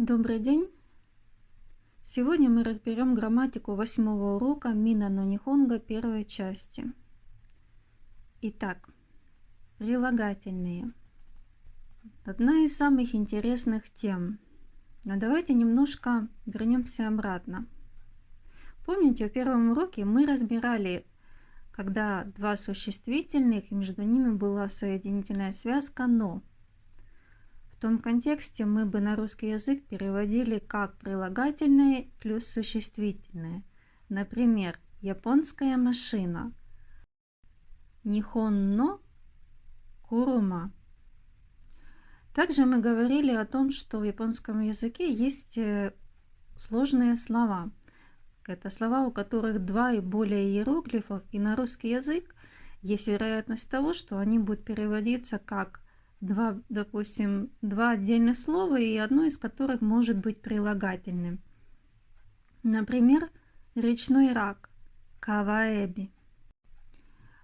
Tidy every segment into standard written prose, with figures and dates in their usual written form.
Добрый день! Сегодня мы разберем грамматику 8-го урока Мина но Нихонго первой части. Итак, прилагательные. Одна из самых интересных тем. Но давайте немножко вернемся обратно. Помните, в первом уроке мы разбирали, когда два существительных, и между ними была соединительная связка «но». В том контексте мы бы на русский язык переводили как прилагательное плюс существительное. Например, японская машина. Нихон но курума. Также мы говорили о том, что в японском языке есть сложные слова. Это слова, у которых два и более иероглифов, и на русский язык есть вероятность того, что они будут переводиться как два отдельных слова, и одно из которых может быть прилагательным. Например, речной рак – каваэби.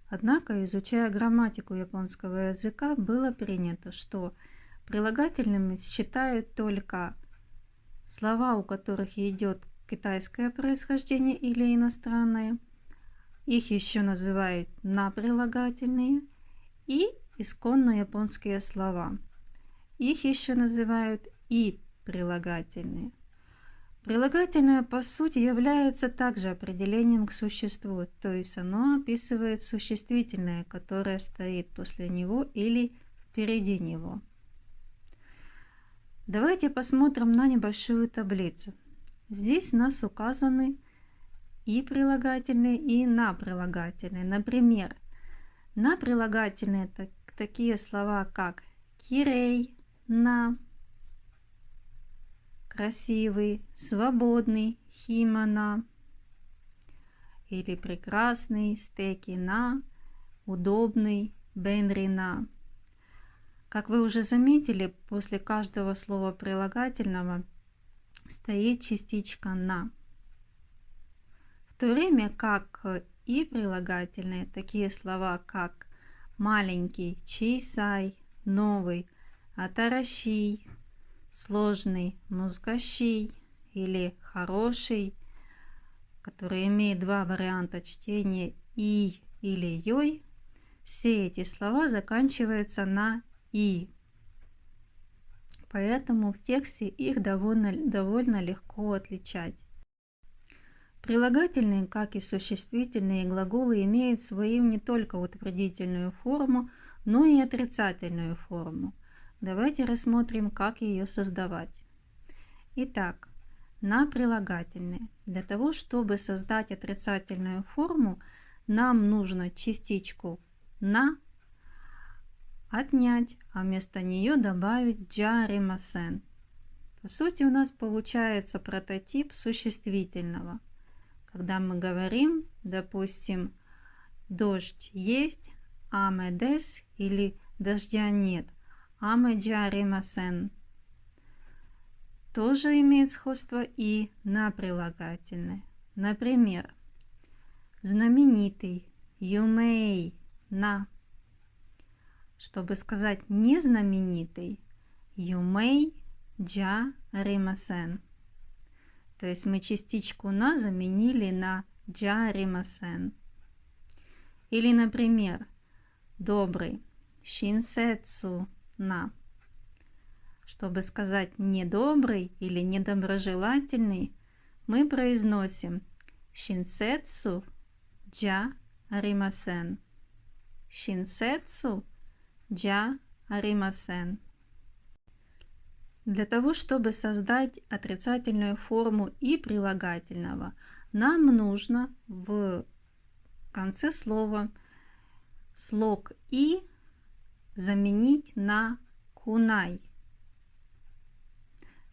Однако, изучая грамматику японского языка, было принято, что прилагательными считают только слова, у которых идет китайское происхождение или иностранное. Их еще называют наприлагательные, и исконно японские слова. Их еще называют и прилагательные. Прилагательное по сути является также определением к существу, то есть оно описывает существительное, которое стоит после него или впереди него. Давайте посмотрим на небольшую таблицу. Здесь у нас указаны и прилагательные, и на прилагательные. Например, на прилагательные такие слова, как кирей, на, красивый, свободный, химана, или прекрасный, стеки на, удобный, бенрина. Как вы уже заметили, после каждого слова прилагательного стоит частичка на. В то время как и прилагательные, такие слова как маленький, чейсай, новый, атараший, сложный, музгащий или хороший, который имеет два варианта чтения и или йой, все эти слова заканчиваются на и. Поэтому в тексте их довольно легко отличать. Прилагательные, как и существительные глаголы, имеют свою не только утвердительную форму, но и отрицательную форму. Давайте рассмотрим, как ее создавать. Итак, на прилагательные. Для того, чтобы создать отрицательную форму, нам нужно частичку на отнять, а вместо нее добавить джаримасен. По сути, у нас получается прототип существительного. Когда мы говорим, допустим, дождь есть, аме дес, или дождя нет, аме джаримасен. Тоже имеет сходство и на прилагательное. Например, знаменитый, юмей, на. Чтобы сказать незнаменитый, юмей джаримасен. То есть мы частичку на заменили на джаримасен. Или, например, добрый, шинсетсу на. Чтобы сказать недобрый или недоброжелательный, мы произносим шинсетсу джаримасен. Шинсетсу джаримасен. Для того, чтобы создать отрицательную форму и прилагательного, нам нужно в конце слова слог и заменить на кунай.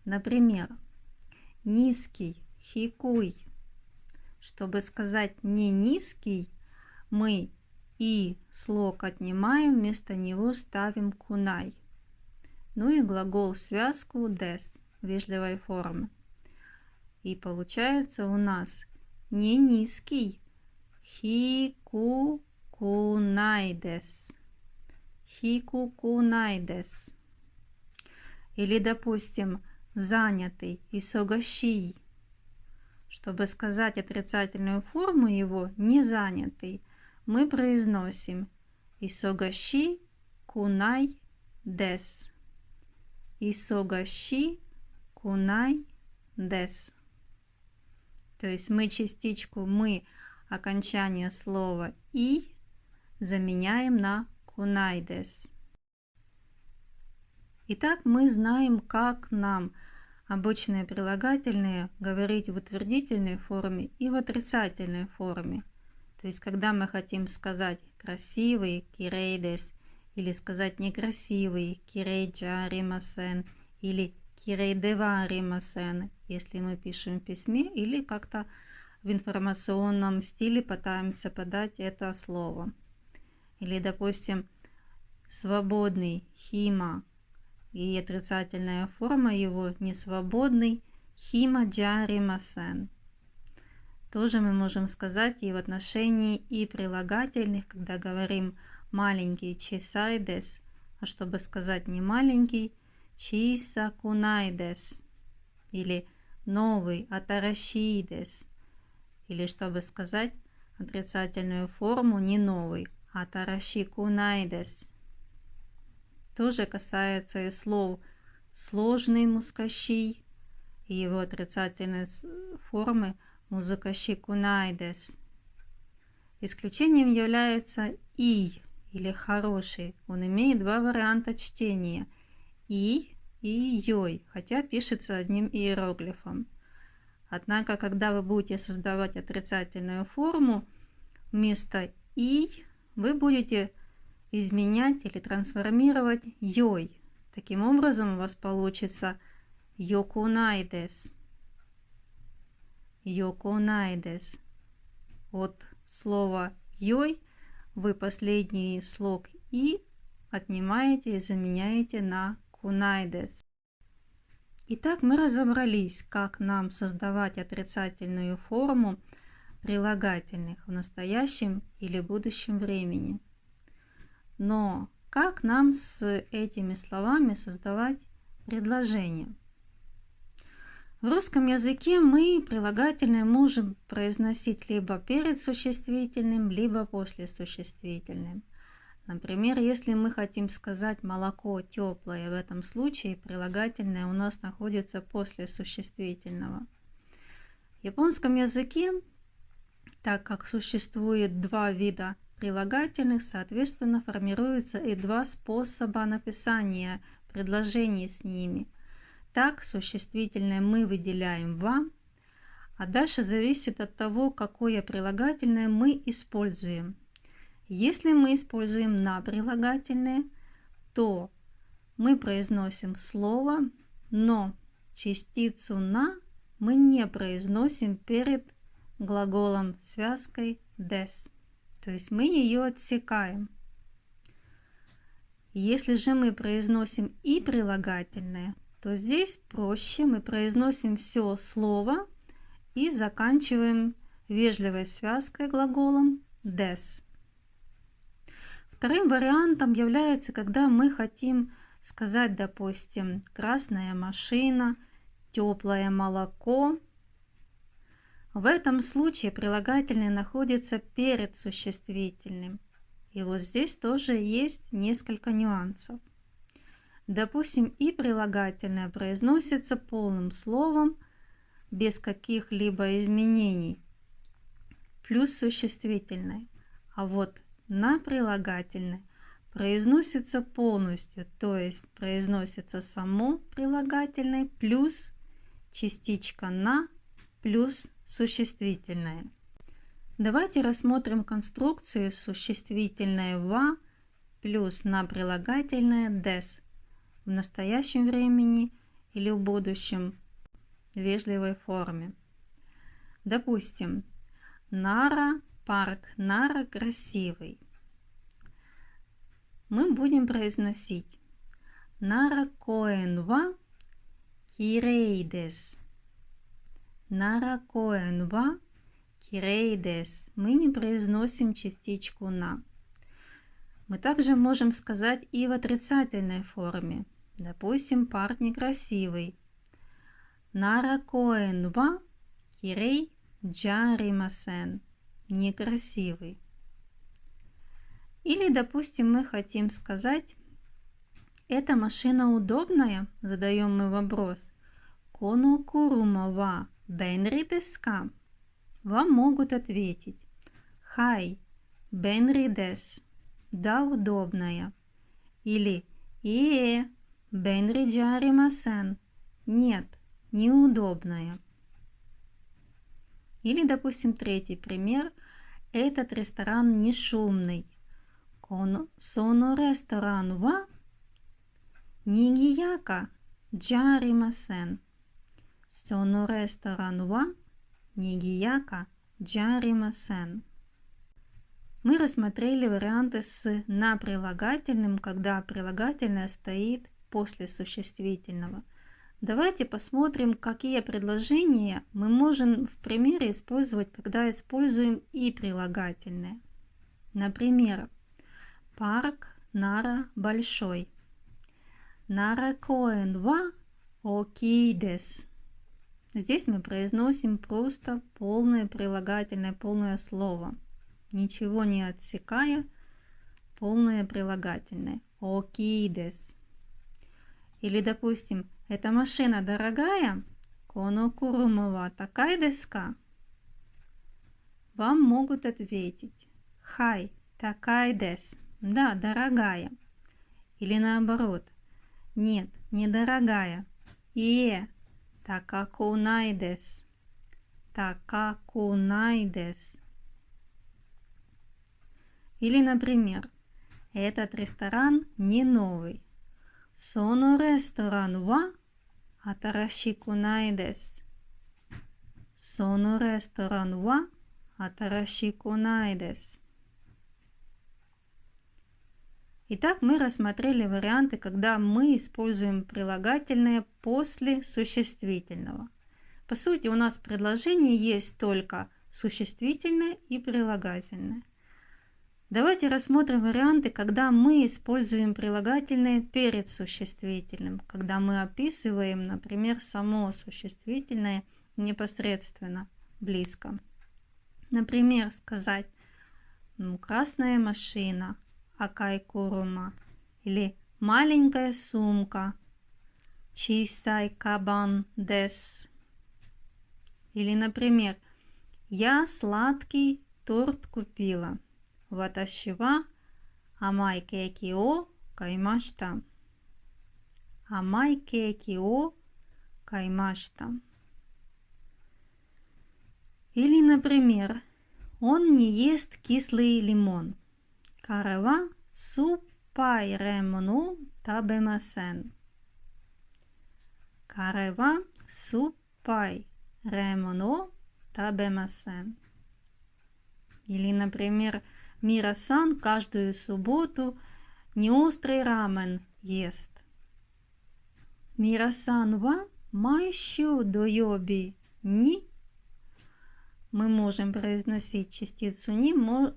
Например, низкий, хикуй. Чтобы сказать не низкий, мы и слог отнимаем, вместо него ставим кунай. Ну и глагол связку des вежливой формы. И получается у нас не низкий, хику кунай des. Хику кунай des. Или, допустим, занятый, исогаши. Чтобы сказать отрицательную форму его, не занятый, мы произносим исогаши кунай дес. Исогаши кунай дес. То есть мы частичку «мы» окончание слова «и» заменяем на кунай дес. Итак, мы знаем, как нам обычные прилагательные говорить в утвердительной форме и в отрицательной форме. То есть, когда мы хотим сказать красивый кирейдес, или сказать некрасивый кирейджа римасен, или кирейдева римасен, если мы пишем в письме, или как-то в информационном стиле пытаемся подать это слово. Или, допустим, свободный хима, и отрицательная форма его несвободный хима джаримасен. Тоже мы можем сказать и в отношении и прилагательных, когда говорим маленький чисайдес, а чтобы сказать не маленький, чиса кунайдес, или новый атарашидес, или чтобы сказать отрицательную форму не новый, атараши кунайдес. Тоже касается и слов сложный мускаши и его отрицательной формы музыкаши кунайдес. Исключением является и или хороший. Он имеет два варианта чтения и йой, хотя пишется одним иероглифом. Однако, когда вы будете создавать отрицательную форму, вместо и вы будете изменять или трансформировать йой. Таким образом у вас получится йокунайдес. Йокунайдес. От слова йой вы последний слог и отнимаете и заменяете на кунайдес. Итак, мы разобрались, как нам создавать отрицательную форму прилагательных в настоящем или будущем времени. Но как нам с этими словами создавать предложения? В русском языке мы прилагательные можем произносить либо перед существительным, либо после существительным. Например, если мы хотим сказать «молоко теплое», в этом случае прилагательное у нас находится после существительного. В японском языке, так как существует два вида прилагательных, соответственно, формируются и два способа написания предложений с ними. Так, существительное мы выделяем «вам», а дальше зависит от того, какое прилагательное мы используем. Если мы используем «на» прилагательное, то мы произносим слово, но частицу «на» мы не произносим перед глаголом связкой «des». То есть мы ее отсекаем. Если же мы произносим и прилагательное, то здесь проще, мы произносим все слово и заканчиваем вежливой связкой глаголом des. Вторым вариантом является, когда мы хотим сказать, допустим, красная машина, теплое молоко. В этом случае прилагательное находится перед существительным. И вот здесь тоже есть несколько нюансов. Допустим, и прилагательное произносится полным словом, без каких-либо изменений, плюс существительное. А вот на прилагательное произносится полностью, то есть произносится само прилагательное плюс частичка на плюс существительное. Давайте рассмотрим конструкцию существительное «ва» плюс на прилагательное «des» в настоящем времени или в будущем в вежливой форме. Допустим, Нара парк, Нара красивый. Мы будем произносить Нара коэн ва кирейдес. Нара коэн ва кирейдес. Мы не произносим частичку на. Мы также можем сказать и в отрицательной форме. Допустим, парк некрасивый. Наракоэн ва кирей джаримасен. Некрасивый. Или, допустим, мы хотим сказать: эта машина удобная? Задаем мы вопрос. Коно курума ва бенри десу ка? Вам могут ответить: хай, бенри дес. Да, удобная. Или бенри джаримасен. Нет, неудобная. Или, допустим, третий пример. Этот ресторан не шумный. Соно ресторан ва нигияка джаримасен. Соно ресторан ва нигияка джаримасен. Мы рассмотрели варианты с на прилагательным, когда прилагательное стоит после существительного. Давайте посмотрим, какие предложения мы можем в примере использовать, когда используем и прилагательное. Например, парк Нара большой. Наракоэн ва окей дес. Здесь мы произносим просто полное прилагательное, полное слово, ничего не отсекая, полное прилагательное. Окей дес. Или, допустим, эта машина дорогая? Коно курума ва такай десу ка? Вам могут ответить: хай, такай дес. Да, дорогая. Или наоборот: нет, недорогая. Такакунай десу. Такакунай десу. Или, например, этот ресторан не новый. Соно ресторан ва атарашикунай десу. Соно ресторан ва атарашикунай десу. Итак, мы рассмотрели варианты, когда мы используем прилагательное после существительного. По сути, у нас в предложении есть только существительное и прилагательное. Давайте рассмотрим варианты, когда мы используем прилагательное перед существительным, когда мы описываем, например, само существительное непосредственно, близко. Например, сказать: красная машина, акай курума, или маленькая сумка, чисай кабан дес. Или, например, я сладкий торт купила. Ваташи ва амай кейки о каймашта. Амай кейки о каймашта. Или, например, он не ест кислый лимон. Карева суппай ремону табемасен. Карева суппай ремону табемасен. Или, например, Мира-сан каждую субботу неострый рамен ест. Мира-сан ва майщу дойоби ни. Мы можем произносить частицу ни,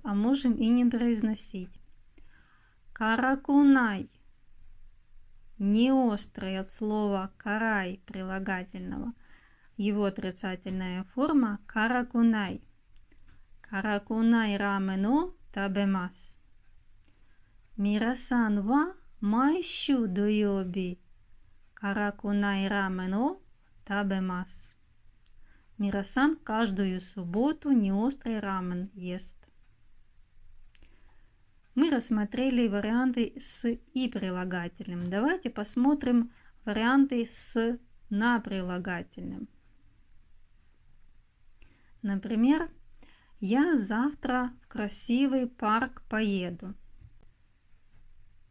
а можем и не произносить. Каракунай. Не острый от слова карай прилагательного. Его отрицательная форма каракунай. Каракунай рамено табемас. Мира-сан ва майщу дойоби. Каракунай рамено табемас. Мира-сан каждую субботу неострый рамен ест. Мы рассмотрели варианты с и прилагательным. Давайте посмотрим варианты с на прилагательным. Например, я завтра в красивый парк поеду.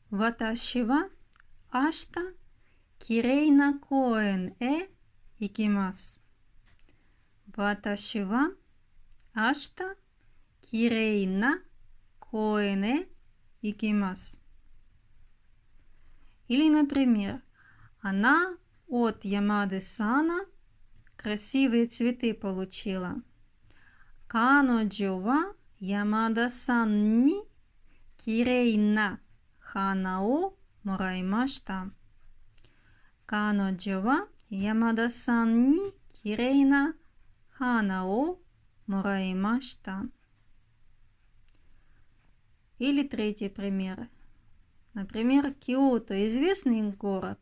Ваташи ва ашта кирей на коэн икимас. Ваташи ва ашта кирей на коэн икимас. Или, например, она от Ямады-сана красивые цветы получила. Каноджо ва Ямада-сан ни кирей на хана о мораймашта. Каноджо ва Ямада-сан ни кирейна хана о мураимашта. Или третий пример. Например, Киото – известный город.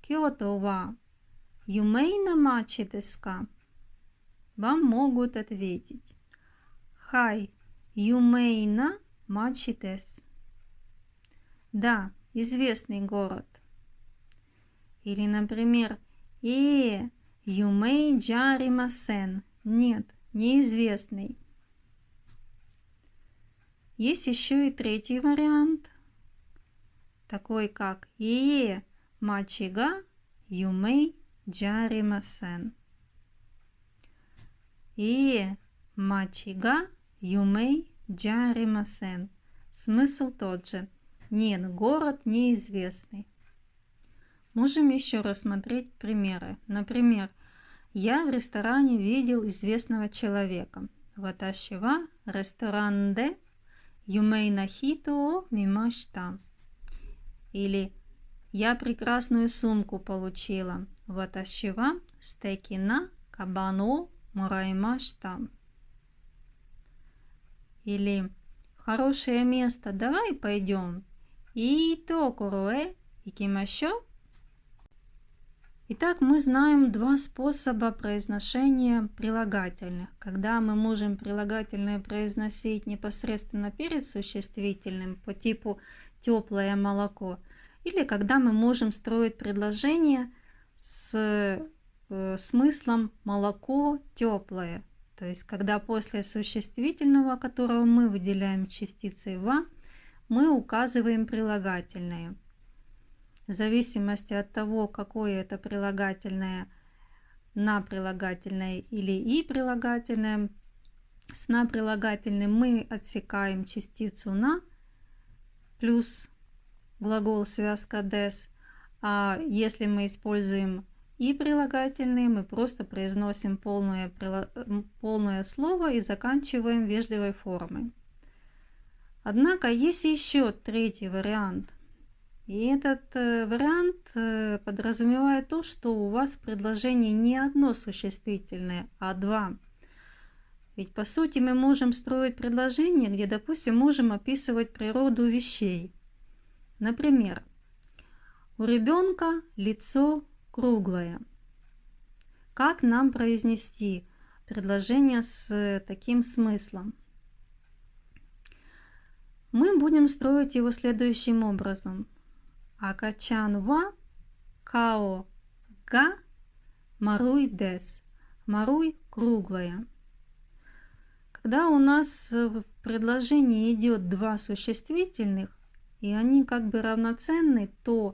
Киото ва юмейна мачи десу ка? Вам могут ответить: Хай, юмейна мачи десу. Да, известный город. Или, например, юмей джаримасен. Нет, неизвестный. Есть еще и третий вариант, такой как мачига юмей джаримасен. Мачига юмей джаримасен. Смысл тот же. Нет, город неизвестный. Можем еще рассмотреть примеры. Например, я в ресторане видел известного человека. Ваташи ва ресторан де юмей на хито о мимашта. Или я прекрасную сумку получила. Ваташи ва стеки на кабан о мураймашта. Или в хорошее место давай пойдем. И токуро икимашо. Итак, мы знаем два способа произношения прилагательных. Когда мы можем прилагательное произносить непосредственно перед существительным по типу «теплое молоко», или когда мы можем строить предложение с смыслом «молоко теплое». То есть, когда после существительного, которого мы выделяем частицей «ва», мы указываем прилагательное. В зависимости от того, какое это прилагательное, на прилагательное или и прилагательное, с на прилагательным мы отсекаем частицу на плюс глагол связка des, а если мы используем и прилагательные, мы просто произносим полное слово и заканчиваем вежливой формой. Однако есть еще третий вариант. И этот вариант подразумевает то, что у вас в предложении не одно существительное, а два. Ведь по сути мы можем строить предложение, где, допустим, можем описывать природу вещей. Например, у ребенка лицо круглое. Как нам произнести предложение с таким смыслом? Мы будем строить его следующим образом. Акачан ва као га маруй дес. Маруй круглая. Когда у нас в предложении идет два существительных, и они как бы равноценны, то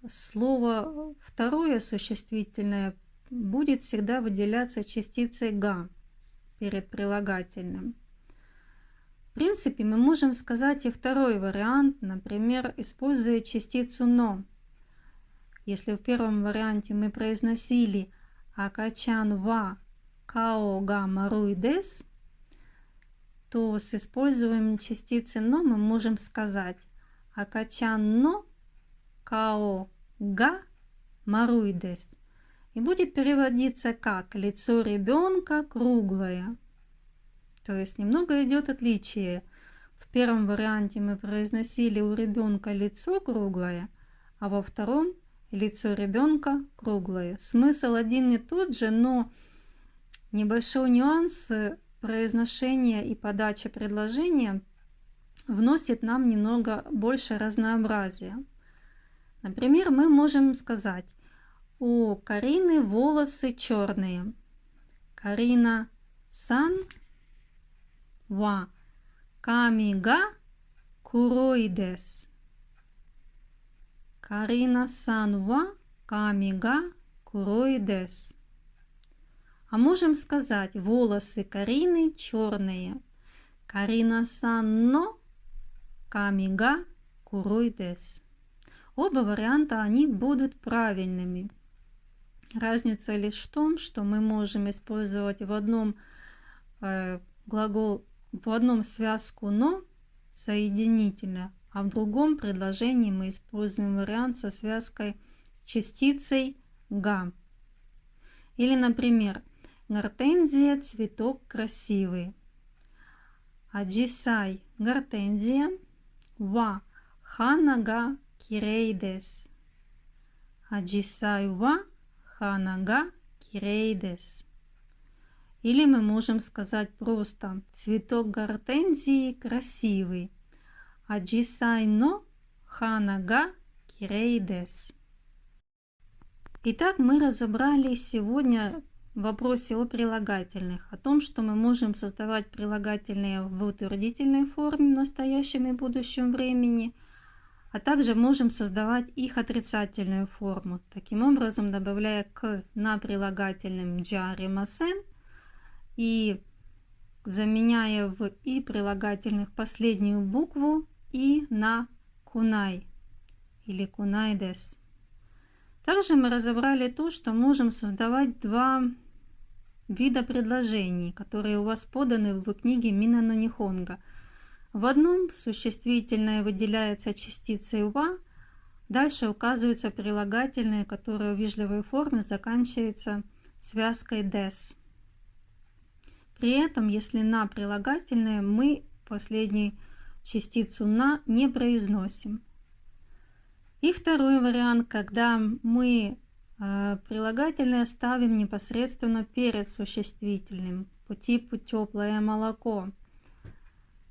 слово второе существительное будет всегда выделяться частицей га перед прилагательным. В принципе, мы можем сказать и второй вариант, например, используя частицу «но». Если в первом варианте мы произносили «акачан ва као га маруй дес», то с использованием частицы «но» мы можем сказать «акачан но као га маруй дес». И будет переводиться как «лицо ребенка круглое». То есть немного идет отличие. В первом варианте мы произносили у ребенка лицо круглое, а во втором лицо ребенка круглое. Смысл один и тот же, но небольшой нюанс произношения и подачи предложения вносит нам немного больше разнообразия. Например, мы можем сказать: у Карины волосы черные. Карина-сан ва ками га курой дес. Карина-сан ва ками га курой дес. А можем сказать: волосы Карины черные. Карина-сан но ками га курой дес. Оба варианта они будут правильными. Разница лишь в том, что мы можем использовать в одном в одном связку «но» соединительно, а в другом предложении мы используем вариант со связкой с частицей га. Или, например, гортензия – цветок красивый. Аджисай – гортензия. Ва хана га кирей дес. Аджисай ва хана га кирей дес. Или мы можем сказать просто цветок гортензии красивый. Аджисай но хана га кирей дес. Итак, мы разобрали сегодня в вопросе о прилагательных, о том, что мы можем создавать прилагательные в утвердительной форме в настоящем и будущем времени, а также можем создавать их отрицательную форму, таким образом добавляя к на прилагательным джари масен и заменяя в и прилагательных последнюю букву и на кунай или кунай дес. Также мы разобрали то, что можем создавать два вида предложений, которые у вас поданы в книге Мина но Нихонго. В одном существительное выделяется частицей ва, дальше указываются прилагательные, которые в вежливой форме заканчиваются связкой des. При этом, если на прилагательное, мы последнюю частицу на не произносим. И второй вариант, когда мы прилагательное ставим непосредственно перед существительным по типу теплое молоко.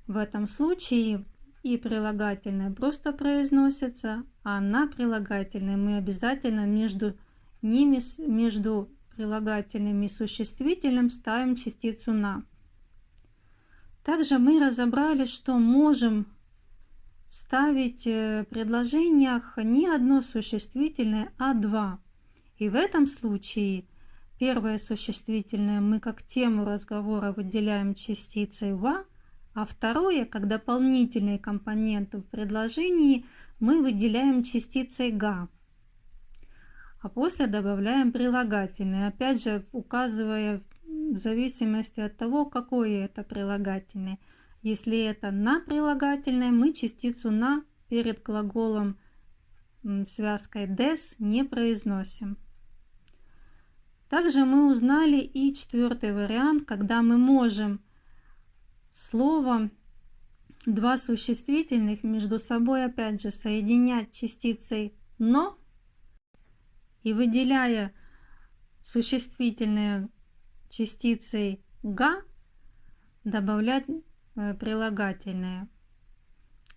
В этом случае и прилагательное просто произносится, а на прилагательное мы обязательно между ними, между прилагательным и существительным ставим частицу на. Также мы разобрали, что можем ставить в предложениях не одно существительное, а два. И в этом случае первое существительное мы как тему разговора выделяем частицей ва, а второе, как дополнительные компоненты в предложении, мы выделяем частицей га. А после добавляем прилагательное, опять же указывая в зависимости от того, какое это прилагательное. Если это на прилагательное, мы частицу на перед глаголом связкой des не произносим. Также мы узнали и четвертый вариант, когда мы можем слово два существительных между собой опять же соединять частицей но и выделяя существительное частицей га, добавлять прилагательное,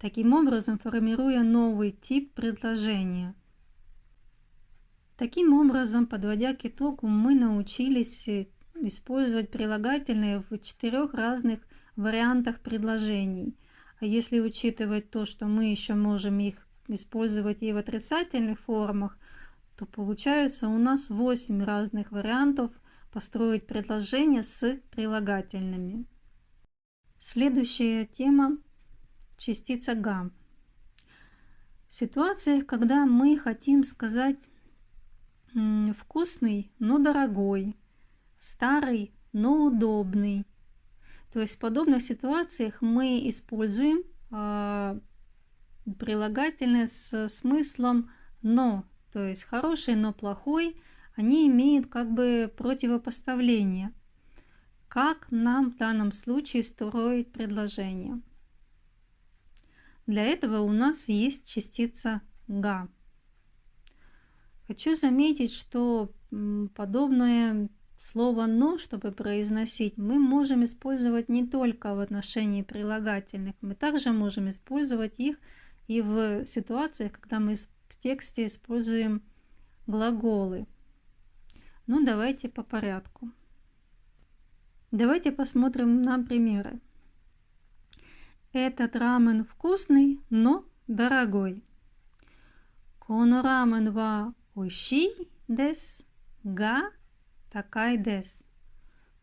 таким образом формируя новый тип предложения. Таким образом, подводя к итогу, мы научились использовать прилагательные в 4 разных вариантах предложений. А если учитывать то, что мы еще можем их использовать и в отрицательных формах, то получается у нас 8 разных вариантов построить предложение с прилагательными. Следующая тема – частица га. В ситуациях, когда мы хотим сказать вкусный, но дорогой, старый, но удобный. То есть в подобных ситуациях мы используем прилагательные с смыслом но, то есть хороший, но плохой, они имеют как бы противопоставление. Как нам в данном случае строить предложение? Для этого у нас есть частица га. Хочу заметить, что подобное слово «но», чтобы произносить, мы можем использовать не только в отношении прилагательных, мы также можем использовать их и в ситуациях, когда мы в тексте используем глаголы. Ну, давайте по порядку. Давайте посмотрим на примеры. Этот рамен вкусный, но дорогой. Коно рамен ва ойший дес, га такай дес.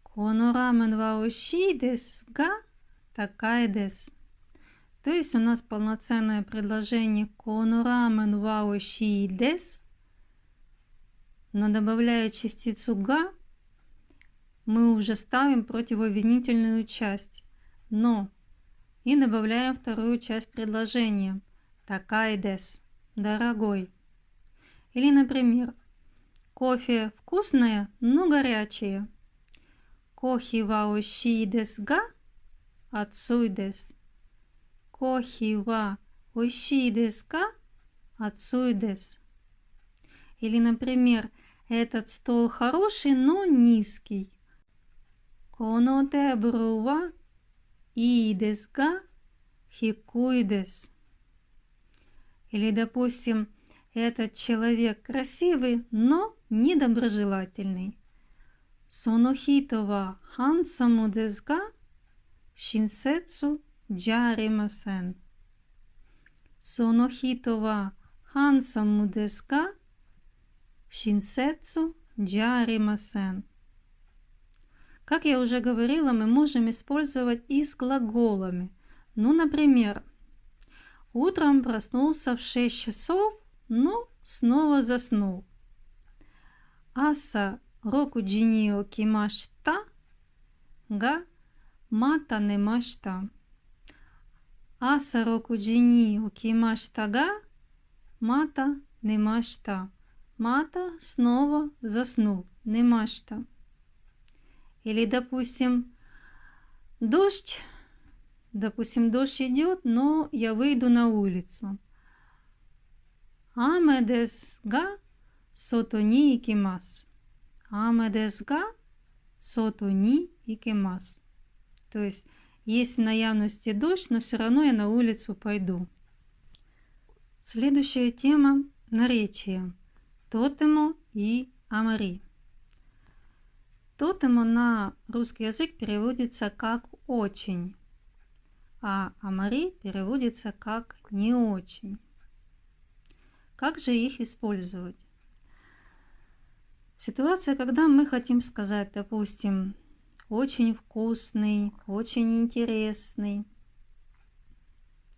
Коно рамен ва ойший дес, га такай дес. То есть у нас полноценное предложение коно рамен ва ойший дес, но добавляя частицу га, мы уже ставим противообвинительную часть но и добавляем вторую часть предложения такай дес, дорогой. Или, например, Кофе вкусное, но горячее. Кохи ва ойшii desu ga atsui desu. Кохи ва ойшii desu ga atsui desu. Или, например, этот стол хороший, но низкий. Коно тебуру ва ii desu ga hikui desu. Или, допустим, этот человек красивый, но недоброжелательный. Соно хито ва хансаму desu ga шинсетсу джаримасен. Соно хито ва хансаму desu ga шинсетсу джаримасен. Как я уже говорила, мы можем использовать и с глаголами. Ну, например, утром проснулся в 6 часов, но снова заснул. Аса рокуджи ни окимашита га мата немашита. Аса рокуджи ни окимашита га мата немашита. Мата снова заснул. Немашита. Или, допустим, дождь идет, но я выйду на улицу. Аме десу га сото ни икимасу. Аме десу га сото ни икимасу. То есть есть в наявности дождь, но все равно я на улицу пойду. Следующая тема – наречия. Тотемо и амари. Тотемо на русский язык переводится как «очень», а амари переводится как «не очень». Как же их использовать? Ситуация, когда мы хотим сказать, допустим, «очень вкусный», «очень интересный»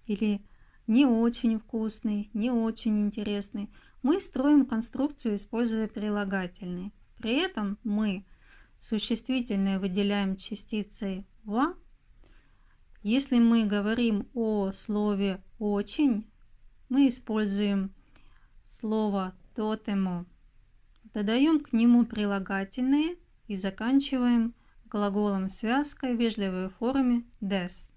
или «не очень вкусный», «не очень интересный», мы строим конструкцию, используя прилагательные. При этом мы существительное выделяем частицей «ва». Если мы говорим о слове «очень», мы используем слово «тотемо», додаем к нему прилагательные и заканчиваем глаголом связкой в вежливой форме «дес».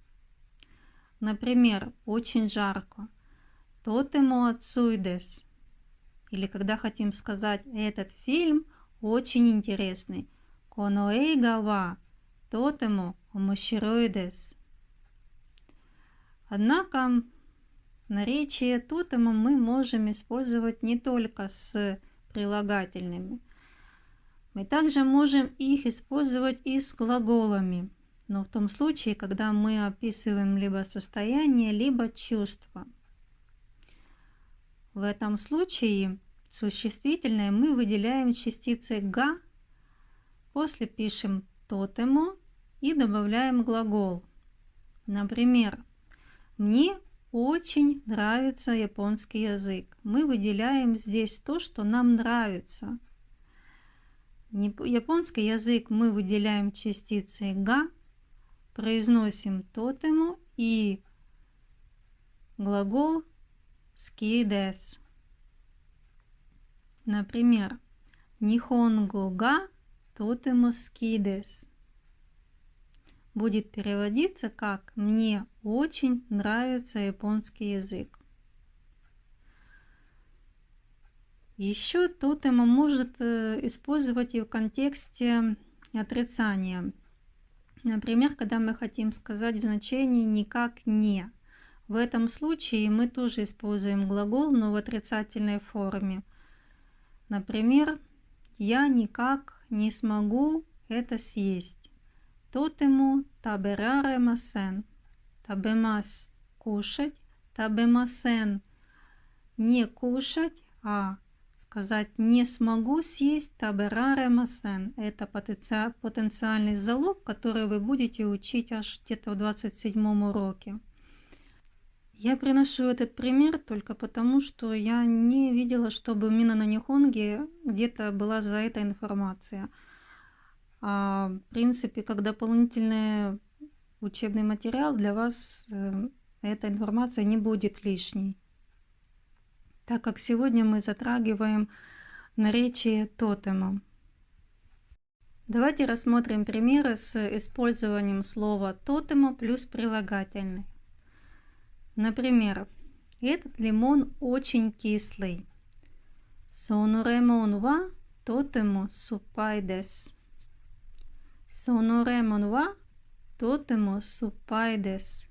Например, «очень жарко» – «тотемо ацуй десу». Или когда хотим сказать «этот фильм очень интересный» – «коно эйга ва тотемо омоширой десу». Однако наречие тотемо мы можем использовать не только с прилагательными. Мы также можем их использовать и с глаголами, но в том случае, когда мы описываем либо состояние, либо чувство. В этом случае существительное мы выделяем частицей «га», после пишем «тотемо» и добавляем глагол. Например, «Мне очень нравится японский язык». Мы выделяем здесь то, что нам нравится. Японский язык мы выделяем частицей «га», произносим «тотемо» и глагол «ски десу». Например, «Нихонго га тотемо ски десу» будет переводиться как «мне очень нравится японский язык». Еще тотемо может использовать и в контексте отрицания. Например, когда мы хотим сказать в значении «никак не». В этом случае мы тоже используем глагол, но в отрицательной форме. Например, «я никак не смогу это съесть». Тотемо табераремасен. Табемас – кушать, табемасен – не кушать, а сказать «не смогу съесть» табераремасен. Это потенциальный залог, который вы будете учить аж где-то в 27-м уроке. Я приношу этот пример только потому, что я не видела, чтобы в Мина на Нихонге где-то была за это информация. В принципе, как дополнительный учебный материал для вас эта информация не будет лишней, так как сегодня мы затрагиваем наречие тотема. Давайте рассмотрим примеры с использованием слова тотема плюс прилагательный. Например, этот лимон очень кислый. Соно ремон ва тотемо суппай дес. Соно ремон ва тотемо суппай дес.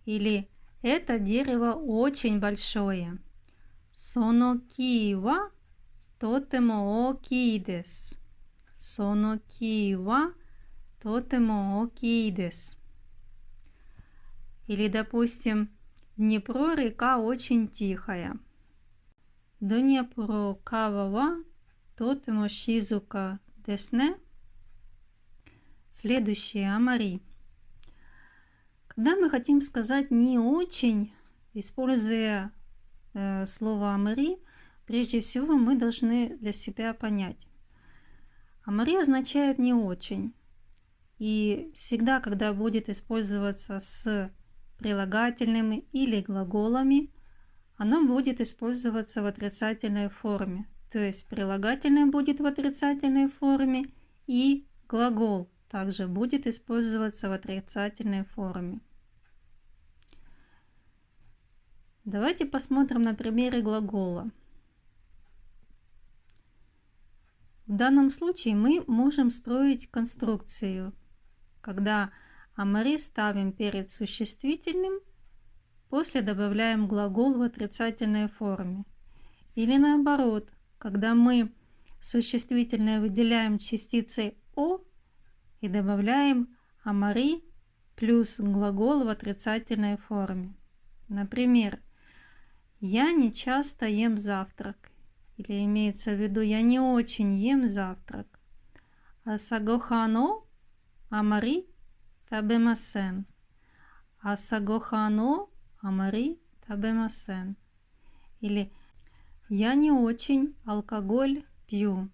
Или это дерево очень большое. Соно ки ва тотемо окий дес. Соно ки ва тотемо окий дес. Или, допустим, Днепро река очень тихая. Днепро кава ва тотемо шизука десне. Следующее амари. Когда мы хотим сказать не очень, используя слово амари, прежде всего мы должны для себя понять. Амари означает не очень. И всегда, когда будет использоваться с прилагательными или глаголами, оно будет использоваться в отрицательной форме. То есть прилагательное будет в отрицательной форме и глагол также будет использоваться в отрицательной форме. Давайте посмотрим на примере глагола. В данном случае мы можем строить конструкцию, когда амари ставим перед существительным, после добавляем глагол в отрицательной форме. Или наоборот, когда мы существительное выделяем частицей «о» и добавляем амари плюс глагол в отрицательной форме. Например, «Я не часто ем завтрак». Или имеется в виду «я не очень ем завтрак». Асагохано амари табемасен. Асагохано амари табемасен. Или «я не очень алкоголь пью».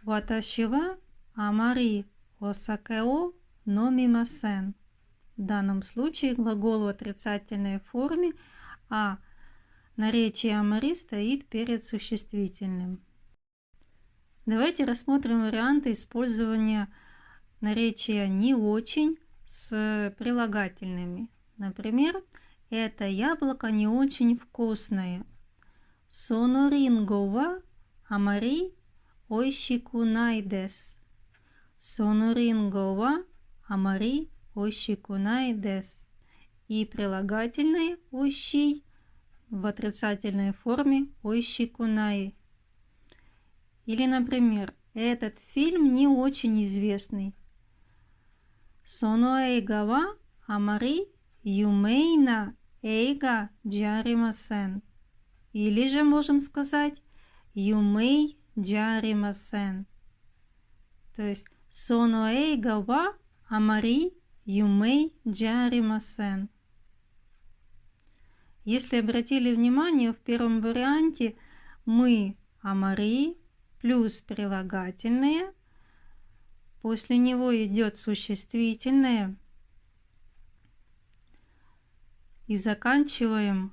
Ваташива амари осакео номимасен. В данном случае глагол в отрицательной форме, а наречие амари стоит перед существительным. Давайте рассмотрим варианты использования наречия не очень с прилагательными. Например, это яблоко не очень вкусное. Соно ринго ва амари ойшикунай дес. Соно ринго ва амари ойшикунай дес. И прилагательное ойши в отрицательной форме ойшикунай. Или, например, этот фильм не очень известный. Соно эйга ва амари юмейна эйга джаримасен. Или же можем сказать юмей джаримасен. То есть соно эйга ва амари юмей джаримасен. Если обратили внимание, в первом варианте мы амари плюс прилагательное, после него идет существительное и заканчиваем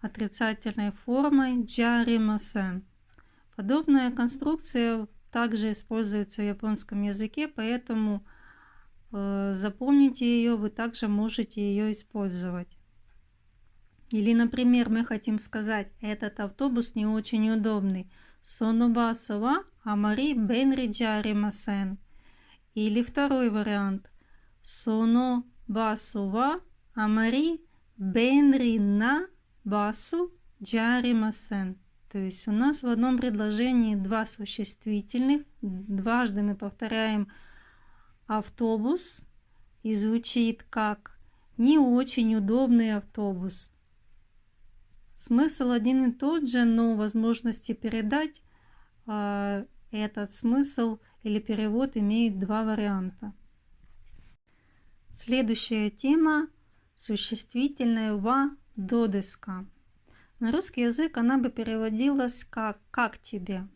отрицательной формой джаримасен. Подобная конструкция также используется в японском языке, поэтому запомните ее, вы также можете ее использовать. Или, например, мы хотим сказать, этот автобус не очень удобный. Соно басу ва амари бенри джаримасен. Или второй вариант. Соно басу ва амари бенри на басу джаримасен. То есть у нас в одном предложении два существительных. Дважды мы повторяем автобус и звучит как не очень удобный автобус. Смысл один и тот же, но возможности передать этот смысл или перевод имеет два варианта. Следующая тема – существительное ва додеска. На русский язык она бы переводилась как «как тебе?».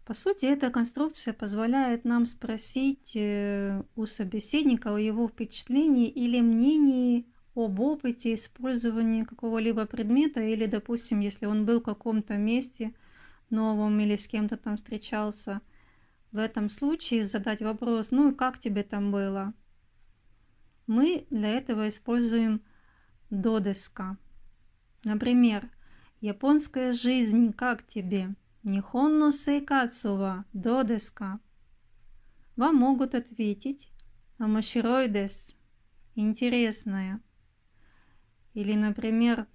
По сути, эта конструкция позволяет нам спросить у собеседника о его впечатлении или мнении об опыте использования какого-либо предмета или, допустим, если он был в каком-то месте новом или с кем-то там встречался, в этом случае задать вопрос: ну и как тебе там было? Мы для этого используем додеска. Например, японская жизнь как тебе? Нихон но сейкацу ва додеска? Вам могут ответить омоширой дес, интересная. Или, например,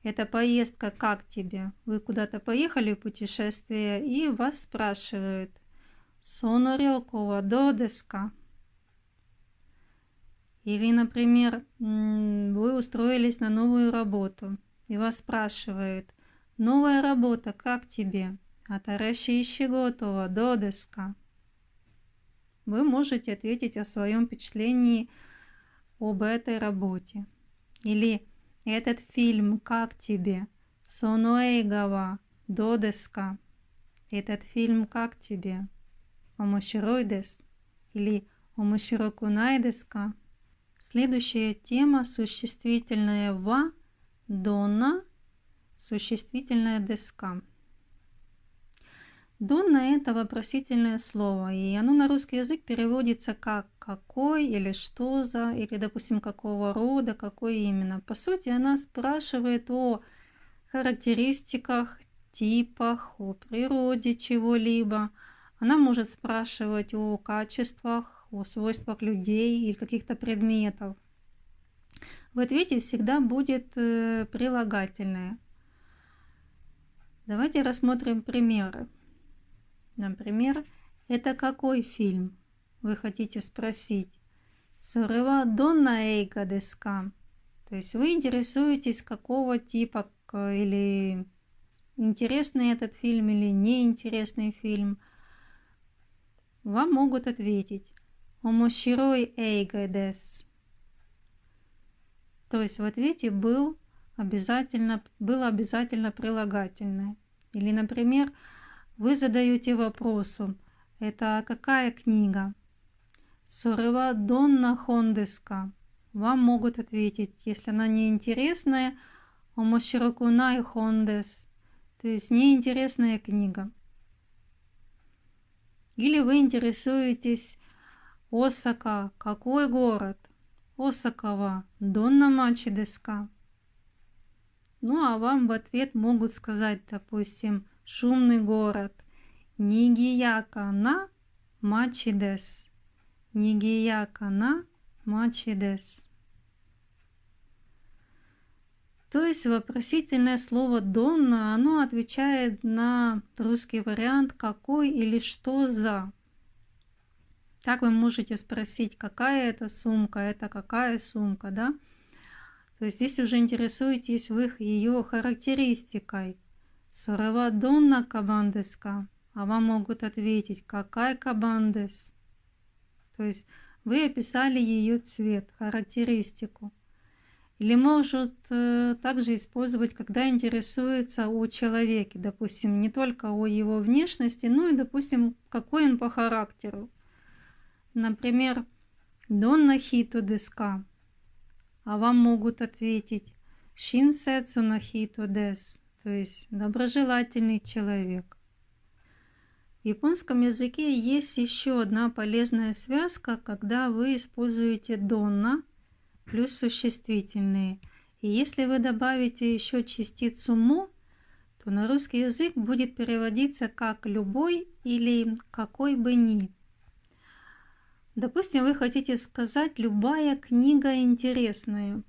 эта поездка как тебе? Вы куда-то поехали в путешествие и вас спрашивают: Сонорёко ва додеска? Или, например, вы устроились на новую работу и вас спрашивают: новая работа как тебе? Атарашии шигото ва додеска? Вы можете ответить о своем впечатлении об этой работе. Или этот фильм как тебе? Соно эйга ва додеска? Этот фильм как тебе? Омоширой дес? Или омоширокунай деска? Следующая тема — существительное ва, донна, существительное деска. Донна — это вопросительное слово, и оно на русский язык переводится как «какой» или «что за», или, допустим, «какого рода», «какой именно». По сути, она спрашивает о характеристиках, типах, о природе чего-либо. Она может спрашивать о качествах, о свойствах людей или каких-то предметов. В ответе всегда будет прилагательное. Давайте рассмотрим примеры. Например, это какой фильм? Вы хотите спросить. Сорыва донна эйка деска? То есть вы интересуетесь, какого типа, или интересный этот фильм, или неинтересный фильм. Вам могут ответить омоширой эйга дес. То есть в ответе было обязательно прилагательное. Или, например, вы задаете вопросом: это какая книга? Сорыва донна хондеска? Вам могут ответить, если она неинтересная, омоширокунай хондес, то есть неинтересная книга. Или вы интересуетесь: Осака, какой город? Осакава донна мачи деска? Ну а вам в ответ могут сказать, допустим, шумный город. Нигияка на мачи дес. Нигияка на мачи дес. То есть вопросительное слово «донна», оно отвечает на русский вариант «какой» или «что за». Так вы можете спросить, какая это сумка, это какая сумка, да? То есть здесь уже интересуетесь вы ее характеристикой. Сорава донна кабандеска? А вам могут ответить, какая кабандес? То есть вы описали ее цвет, характеристику. Или может также использовать, когда интересуется о человеке, допустим, не только о его внешности, но и, допустим, какой он по характеру. Например, донна хито деска? А вам могут ответить шинсэцу на хито дес, то есть доброжелательный человек. В японском языке есть еще одна полезная связка, когда вы используете донна плюс существительные. И если вы добавите еще частицу мо, то на русский язык будет переводиться как любой или какой бы ни. Допустим, вы хотите сказать «любая книга интересная».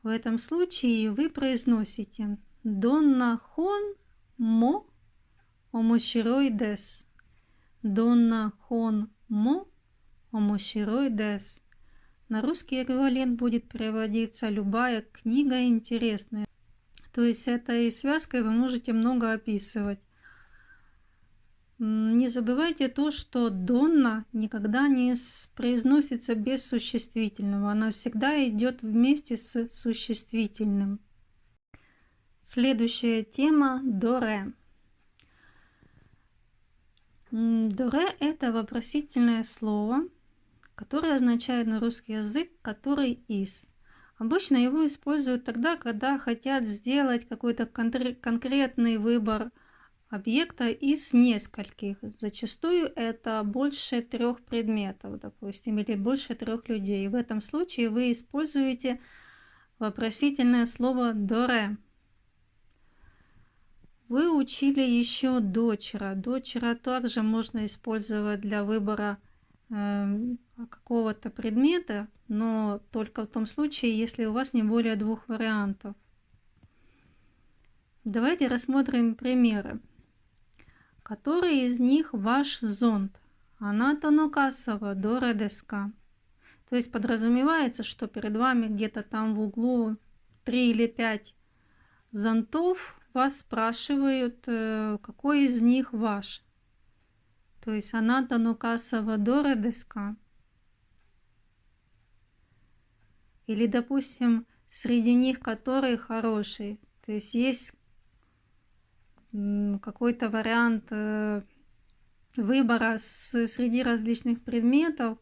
В этом случае вы произносите «донна хон мо омоширой дес». «Донна хон мо омоширой дес». На русский эквивалент будет переводиться «любая книга интересная». То есть этой связкой вы можете много описывать. Не забывайте то, что донна никогда не произносится без существительного. Она всегда идет вместе с существительным. Следующая тема – доре. Доре – это вопросительное слово, которое означает на русский язык «который из». Обычно его используют тогда, когда хотят сделать какой-то конкретный выбор объекта из нескольких. Зачастую это больше 3 предметов, допустим, или больше 3 людей. В этом случае вы используете вопросительное слово «доре». Вы учили еще дочера. Дочера также можно использовать для выбора какого-то предмета, но только в том случае, если у вас не более 2 вариантов. Давайте рассмотрим примеры. Который из них ваш зонт? Аната но касава доре деска. То есть подразумевается, что перед вами где-то там в углу 3 или 5 зонтов, вас спрашивают, какой из них ваш. То есть аната но касава доре деска. Или, допустим, среди них который хороший. То есть есть какой-то вариант выбора среди различных предметов,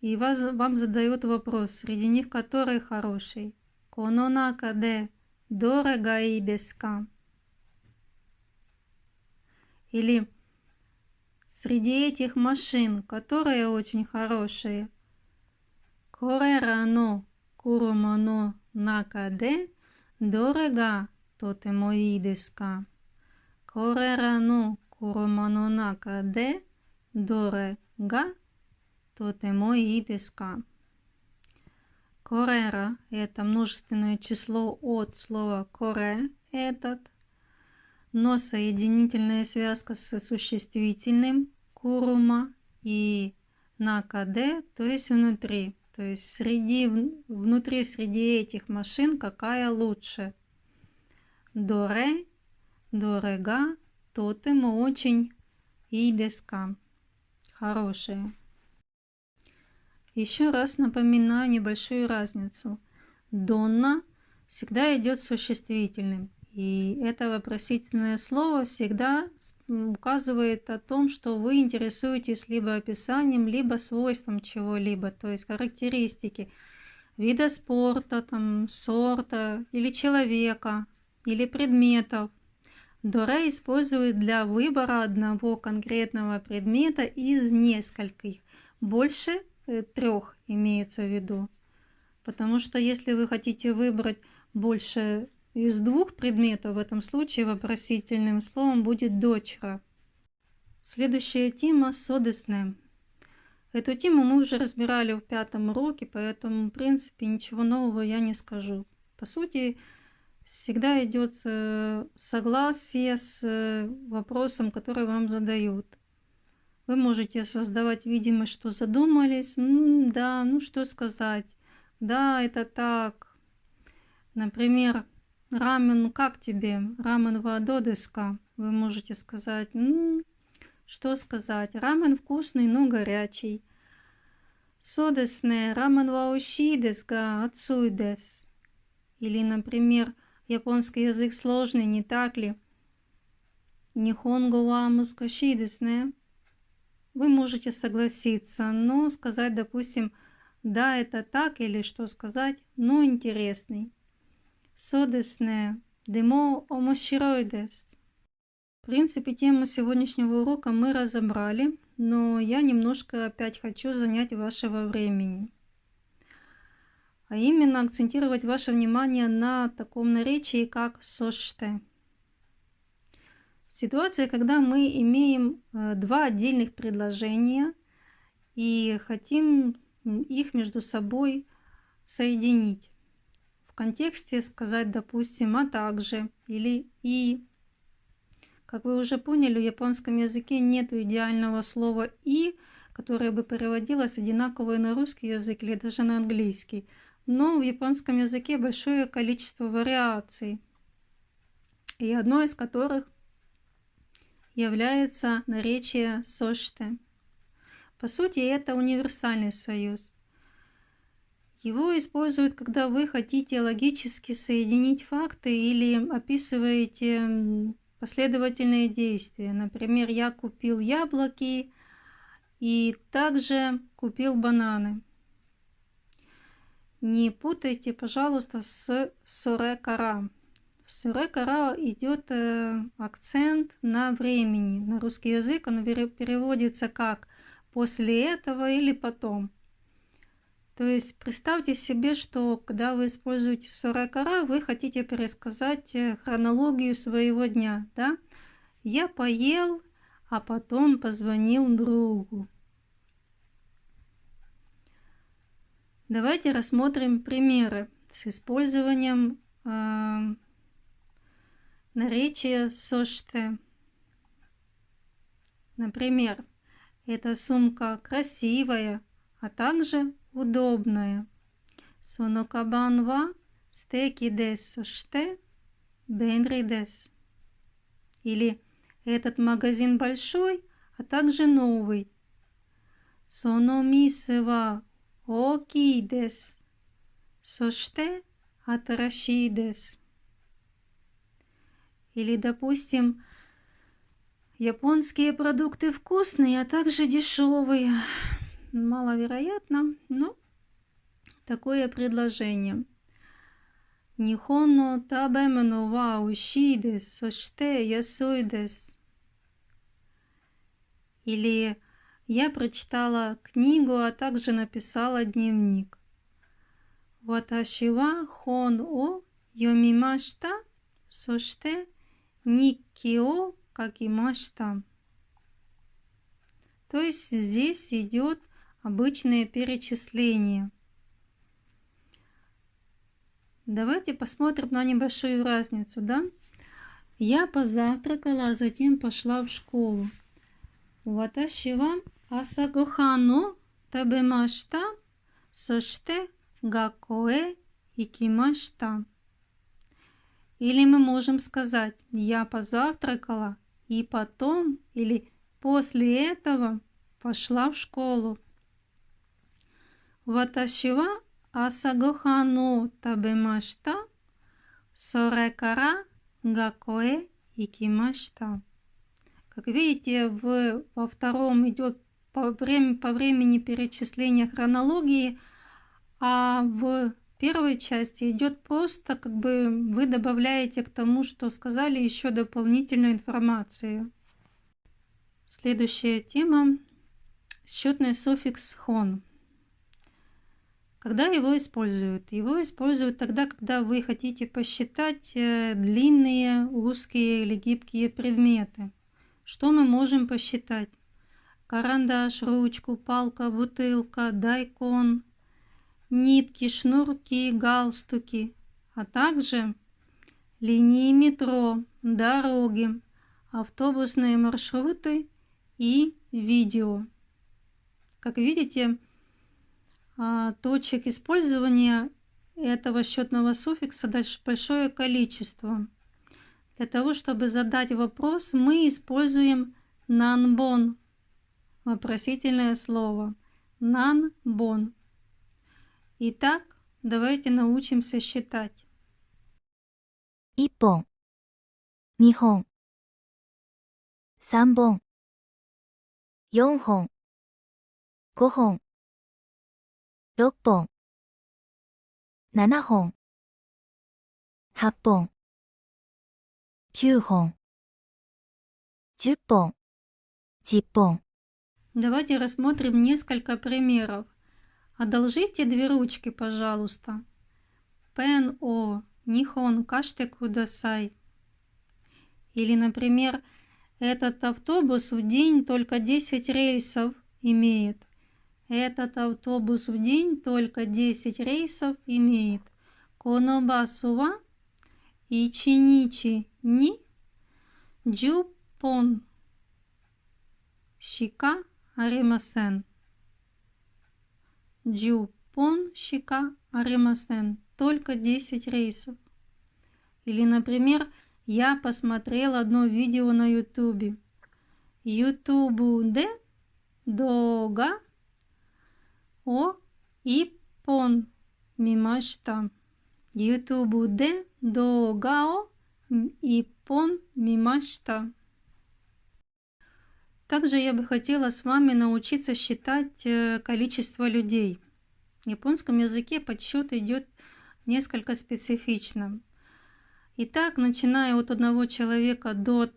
и вам задают вопрос, среди них который хороший. Коно нака де доре га ii desu ka? Или среди этих машин, которые очень хорошие. Корера но курума но нака де доре га тотемо ii desu ka? Корера но курума но нака де доре га тотемо ii desu ka? Корера – это множественное число от слова коре – этот, но соединительная связка с существительным курума и накаде, то есть внутри. То есть внутри среди этих машин какая лучше? Доре, дорега, тотемо очень ii desu ka? Хорошие. Еще раз напоминаю небольшую разницу. Донна всегда идет существительным. И это вопросительное слово всегда указывает о том, что вы интересуетесь либо описанием, либо свойством чего-либо, то есть характеристики вида спорта, там, сорта, или человека, или предметов. Доре использует для выбора одного конкретного предмета из нескольких. Больше 3 имеется в виду. Потому что если вы хотите выбрать больше из 2 предметов, в этом случае вопросительным словом будет дочера. Следующая тема – содесне. Эту тему мы уже разбирали в 5 уроке, поэтому, в принципе, ничего нового я не скажу. По сути, всегда идет согласие с вопросом, который вам задают. Вы можете создавать видимость, что задумались. Да, ну что сказать. Да, это так. Например, рамен как тебе? Рамен ва desu ka? Вы можете сказать, что сказать. Рамен вкусный, но горячий. Содесне, рамен ва oishii desu ga atsui desu. Или, например, японский язык сложный, не так ли? Нихонго ва мускаши desu ne? Вы можете согласиться, но сказать, допустим, да, это так, или что сказать, но интересный. Содесне, демо омоширой десу. В принципе, тему сегодняшнего урока мы разобрали, но я немножко опять хочу занять вашего времени. А именно акцентировать ваше внимание на таком наречии, как соште. Ситуация, когда мы имеем 2 отдельных предложения и хотим их между собой соединить. В контексте сказать, допустим, а также или и. Как вы уже поняли, в японском языке нет идеального слова и, которое бы переводилось одинаково и на русский язык или даже на английский. Но в японском языке большое количество вариаций, и одной из которых является наречие соште. По сути, это универсальный союз. Его используют, когда вы хотите логически соединить факты или описываете последовательные действия. Например, я купил яблоки и также купил бананы. Не путайте, пожалуйста, с сорекара. В сорекара идет акцент на времени. На русский язык он переводится как «после этого» или «потом». То есть представьте себе, что когда вы используете сорекара, вы хотите пересказать хронологию своего дня, да? Я поел, а потом позвонил другу. Давайте рассмотрим примеры с использованием наречия соште. Например, эта сумка красивая, а также удобная. Сонокабан ва стеки дес соште бенри дес. Или этот магазин большой, а также новый. Сономисе ва окий дес. Соште атараши дес. Или, допустим, японские продукты вкусные, а также дешевые. Маловероятно, но такое предложение. Нихон но табэмэно ва оишii desu, соште ясуи desu. Или я прочитала книгу, а также написала дневник. Ваташи ва хон о йомимашта, соште никки о какимашта. То есть здесь идет обычное перечисление. Давайте посмотрим на небольшую разницу, да? Я позавтракала, а затем пошла в школу. Ваташи ва асагохан о табемашта, соште гакко э икимашта. Или мы можем сказать: я позавтракала и потом или после этого пошла в школу. Ваташи ва асагохан о табемашта, сорекара гакко э икимашта. Как видите, во втором идет по времени перечисления хронологии, а в первой части идет просто, как бы вы добавляете к тому, что сказали, еще дополнительную информацию. Следующая тема – счетный суффикс хон. Когда его используют? Его используют тогда, когда вы хотите посчитать длинные, узкие или гибкие предметы. Что мы можем посчитать? Карандаш, ручку, палка, бутылка, дайкон, нитки, шнурки, галстуки, а также линии метро, дороги, автобусные маршруты и видео. Как видите, точек использования этого счетного суффикса большое количество. Для того, чтобы задать вопрос, мы используем нанбон, вопросительное слово. Нанбон. Итак, давайте научимся считать. 1本、2本、3本、4本、5本、6本、7本、8本、9本、10本、10本。 Давайте рассмотрим несколько примеров. Одолжите 2 ручки, пожалуйста. Пен о нихон каште кудасай. Или, например, этот автобус в день только 10 рейсов имеет. Этот автобус в день только 10 рейсов имеет. Коно басу ва ичиничи ни джуппон шика аримасен. Джуппон шика аримасен. Только 10 рейсов. Или, например, я посмотрел одно видео на ютубе. Ютубу де дога о иппон мимашта. Ютубу де дога о иппон мимашта. Также я бы хотела с вами научиться считать количество людей. В японском языке подсчет идет несколько специфично. Итак, начиная от одного человека до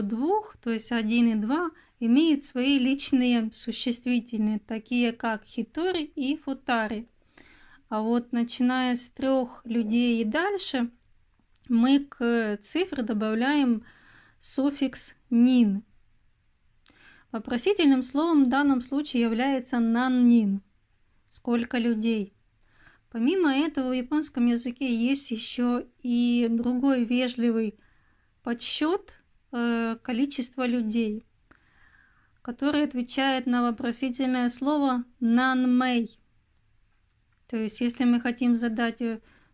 двух, то есть 1 и 2, имеют свои личные существительные, такие как хитори и футари. А вот начиная с 3 людей и дальше, мы к цифре добавляем суффикс нин. Вопросительным словом в данном случае является наннин. Сколько людей? Помимо этого, в японском языке есть еще и другой вежливый подсчет количества людей, который отвечает на вопросительное слово нанмэй. То есть, если мы хотим задать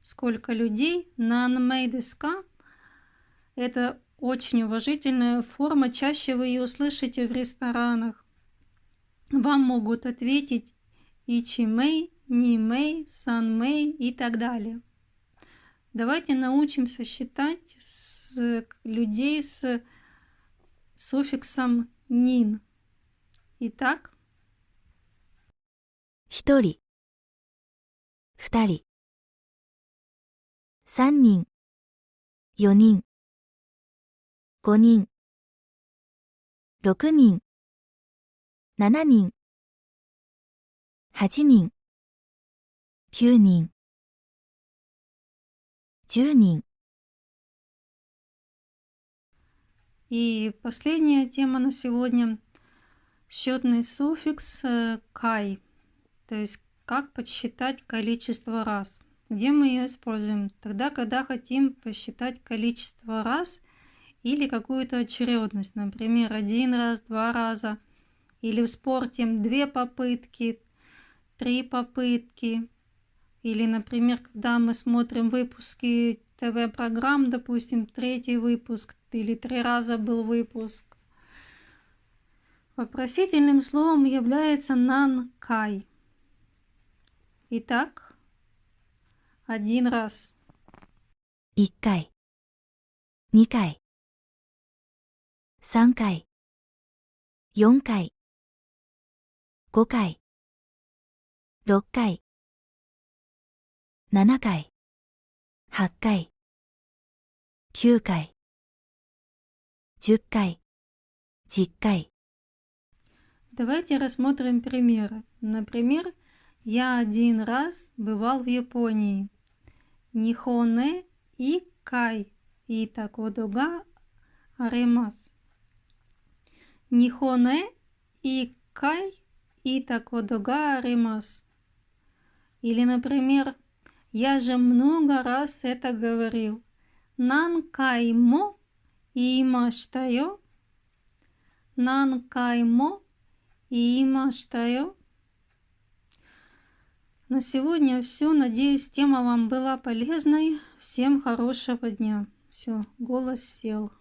сколько людей, нанмэй desu ka, это очень уважительная форма, чаще вы ее услышите в ресторанах. Вам могут ответить ичимэй, нимэй, санмэй и так далее. Давайте научимся считать людей с суффиксом нин. Итак, 1人、2人、3人、4人、5人、6人、7人、8人、9人、10人。 и последняя тема на сегодня – счетный суффикс кай, то есть как подсчитать количество раз. Где мы ее используем? Тогда, когда хотим посчитать количество раз или какую-то очередность, например, 1 раз, 2 раза, или в спорте 2 попытки, 3 попытки, или, например, когда мы смотрим выпуски ТВ-программ, допустим, 3-й выпуск или 3 раза был выпуск. Вопросительным словом является нанкай. Итак, 1 раз. 1回、2回、3回、4回、5回、6回、7回、8回、9回、10回、10回。 Давайте рассмотрим примеры. Например, я 1 раз бывал в Японии. Нихоне и кай ита кодо га аримасу. Нихоне и кай ита кодо га аримасу. Или, например, я же много раз это говорил. Нанкаймо иимашита йо. Нанкаймо иимашита йо. На сегодня все. Надеюсь, тема вам была полезной. Всем хорошего дня. Все, голос сел.